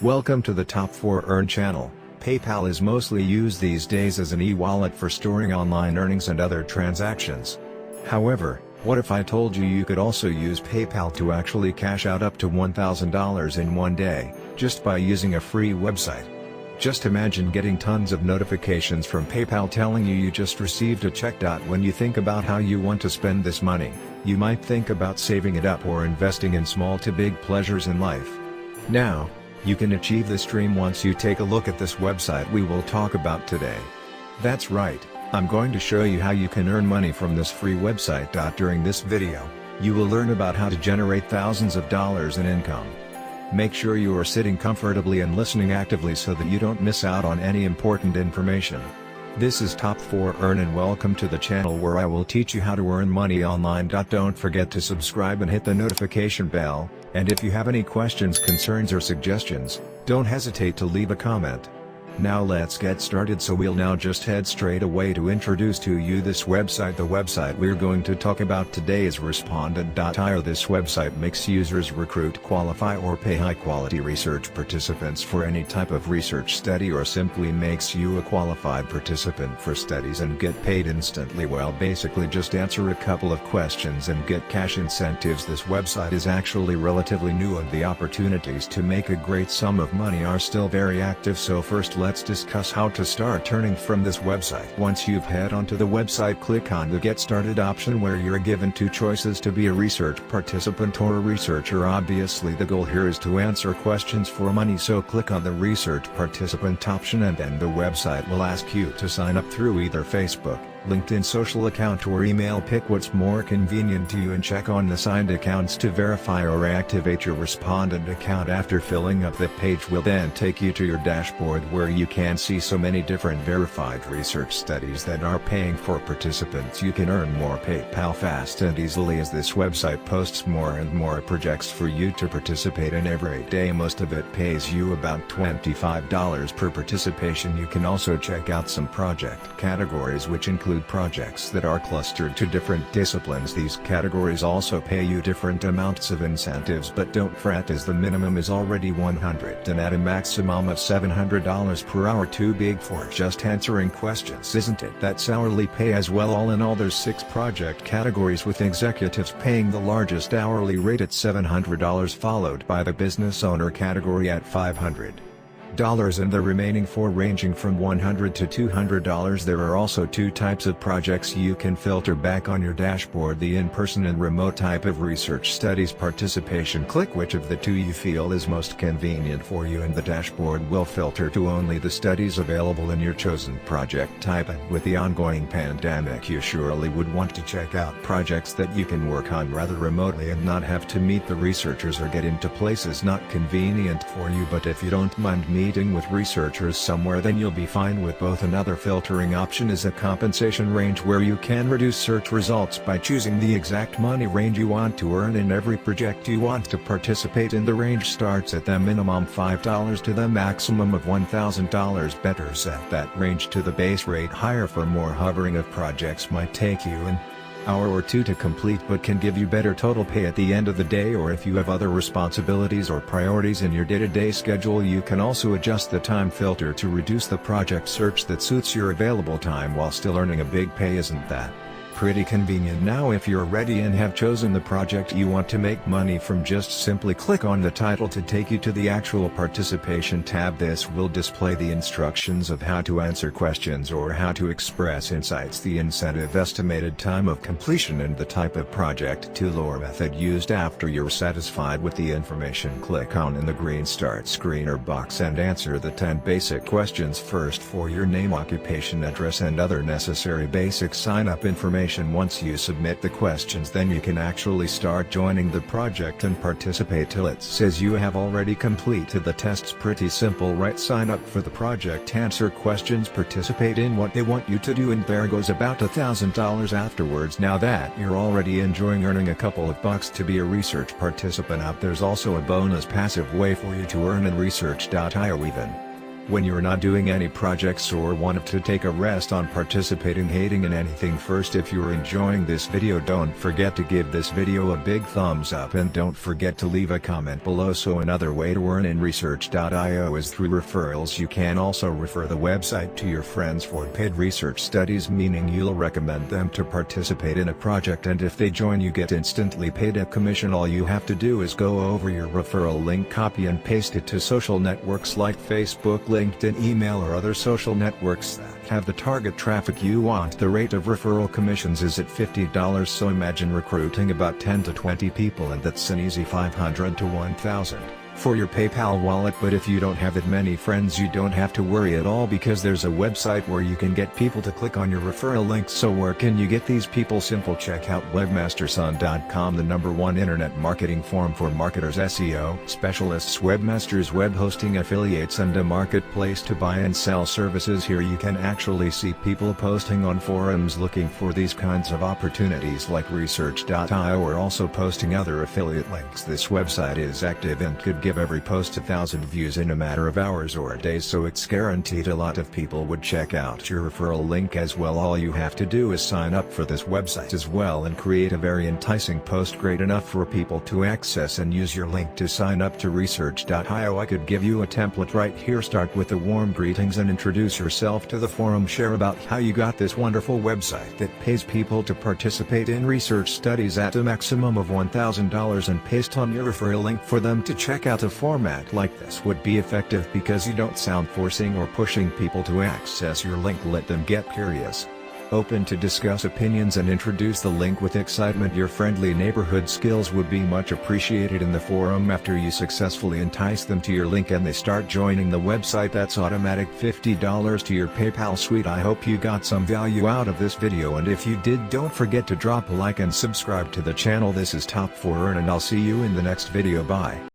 Welcome to the Top 4 Earn channel. PayPal is mostly used these days as an e-wallet for storing online earnings and other transactions. However, what if I told you you could also use PayPal to actually cash out up to $1,000 in one day, just by using a free website? Just imagine getting tons of notifications from PayPal telling you just received a check. When you think about how you want to spend this money, you might think about saving it up or investing in small to big pleasures in life. Now, you can achieve this dream once you take a look at this website we will talk about today. That's right, I'm going to show you how you can earn money from this free website. During this video, you will learn about how to generate thousands of dollars in income. Make sure you are sitting comfortably and listening actively so that you don't miss out on any important information. This is Top 4 Earn and welcome to the channel where I will teach you how to earn money online. Don't forget to subscribe and hit the notification bell, and if you have any questions, concerns or suggestions, don't hesitate to leave a comment. Now let's get started. So we'll now just head straight away to introduce to you this website. The website we're going to talk about today is respondent.io. This website makes users recruit, qualify or pay high quality research participants for any type of research study, or simply makes you a qualified participant for studies and get paid instantly. Well, basically just answer a couple of questions and get cash incentives. This website is actually relatively new and the opportunities to make a great sum of money are still very active. So first let's discuss how to start earning from this website. Once you've head onto the website, click on the Get Started option where you're given two choices to be a research participant or a researcher. Obviously the goal here is to answer questions for money, so click on the research participant option and then the website will ask you to sign up through either Facebook, LinkedIn social account or email. Pick what's more convenient to you and check on the signed accounts to verify or activate your respondent account. After filling up the page will then take you to your dashboard where you can see so many different verified research studies that are paying for participants. You can earn more PayPal fast and easily as this website posts more and more projects for you to participate in every day. Most of it pays you about $25 per participation. You can also check out some project categories which include projects that are clustered to different disciplines. These categories also pay you different amounts of incentives, but don't fret as the minimum is already $100 and at a maximum of $700 per hour. Too big for just answering questions, isn't it? That's hourly pay as well. All in all there's 6 project categories with executives paying the largest hourly rate at $700, followed by the business owner category at $500 and the remaining 4 ranging from $100 to $200. There are also 2 types of projects you can filter back on your dashboard: the in-person and remote type of research studies participation. Click which of the 2 you feel is most convenient for you and the dashboard will filter to only the studies available in your chosen project type. And with the ongoing pandemic, you surely would want to check out projects that you can work on rather remotely and not have to meet the researchers or get into places not convenient for you. But if you don't mind meeting with researchers somewhere, then you'll be fine with both. Another filtering option is a compensation range where you can reduce search results by choosing the exact money range you want to earn in every project you want to participate in. The range starts at the minimum $5 to the maximum of $1,000. Better set that range to the base rate higher for more hovering of projects might take you an hour or 2 to complete but can give you better total pay at the end of the day. Or if you have other responsibilities or priorities in your day-to-day schedule, you can also adjust the time filter to reduce the project search that suits your available time while still earning a big pay. Isn't that pretty convenient? Now if you're ready and have chosen the project you want to make money from, just simply click on the title to take you to the actual participation tab. This will display the instructions of how to answer questions or how to express insights, the incentive, estimated time of completion and the type of project tool or method used. After you're satisfied with the information, click on in the green Start Screener box and answer the 10 basic questions. First, for your name, occupation, address and other necessary basic sign-up information. Once you submit the questions, then you can actually start joining the project and participate till it says you have already completed the tests. Pretty simple, right? Sign up for the project, answer questions, participate in what they want you to do, and there goes about $1,000 afterwards. Now that you're already enjoying earning a couple of bucks to be a research participant there's also a bonus passive way for you to earn in research.io. Even When you're not doing any projects or want to take a rest on participating hating in anything, first, if you're enjoying this video, don't forget to give this video a big thumbs up and don't forget to leave a comment below. So another way to earn in research.io is through referrals. You can also refer the website to your friends for paid research studies, meaning you'll recommend them to participate in a project, and if they join you get instantly paid a commission. All you have to do is go over your referral link, copy and paste it to social networks like Facebook, LinkedIn, email or other social networks that have the target traffic you want. The rate of referral commissions is at $50, so imagine recruiting about 10 to 20 people, and that's an easy $500 to $1,000 for your PayPal wallet. But if you don't have that many friends, you don't have to worry at all, because there's a website where you can get people to click on your referral link. So where can you get these people? Simple, check out webmasterson.com, the #1 internet marketing forum for marketers, SEO specialists, webmasters, web hosting affiliates, and a marketplace to buy and sell services. Here you can actually see people posting on forums looking for these kinds of opportunities, like research.io, or also posting other affiliate links. This website is active and could give every post 1,000 views in a matter of hours or days, so it's guaranteed a lot of people would check out your referral link as well. All you have to do is sign up for this website as well and create a very enticing post, great enough for people to access, and use your link to sign up to research.io. I could give you a template right here. Start with the warm greetings and introduce yourself to the forum. Share about how you got this wonderful website that pays people to participate in research studies at a maximum of $1,000, and paste on your referral link for them to check out. A format like this would be effective because you don't sound forcing or pushing people to access your link. Let them get curious, open to discuss opinions, and introduce the link with excitement. Your friendly neighborhood skills would be much appreciated in the forum. After you successfully entice them to your link and they start joining the website, that's automatic $50 to your PayPal suite. I hope you got some value out of this video, and if you did, don't forget to drop a like and subscribe to the channel. This is Top 4 Earn, and I'll see you in the next video. Bye.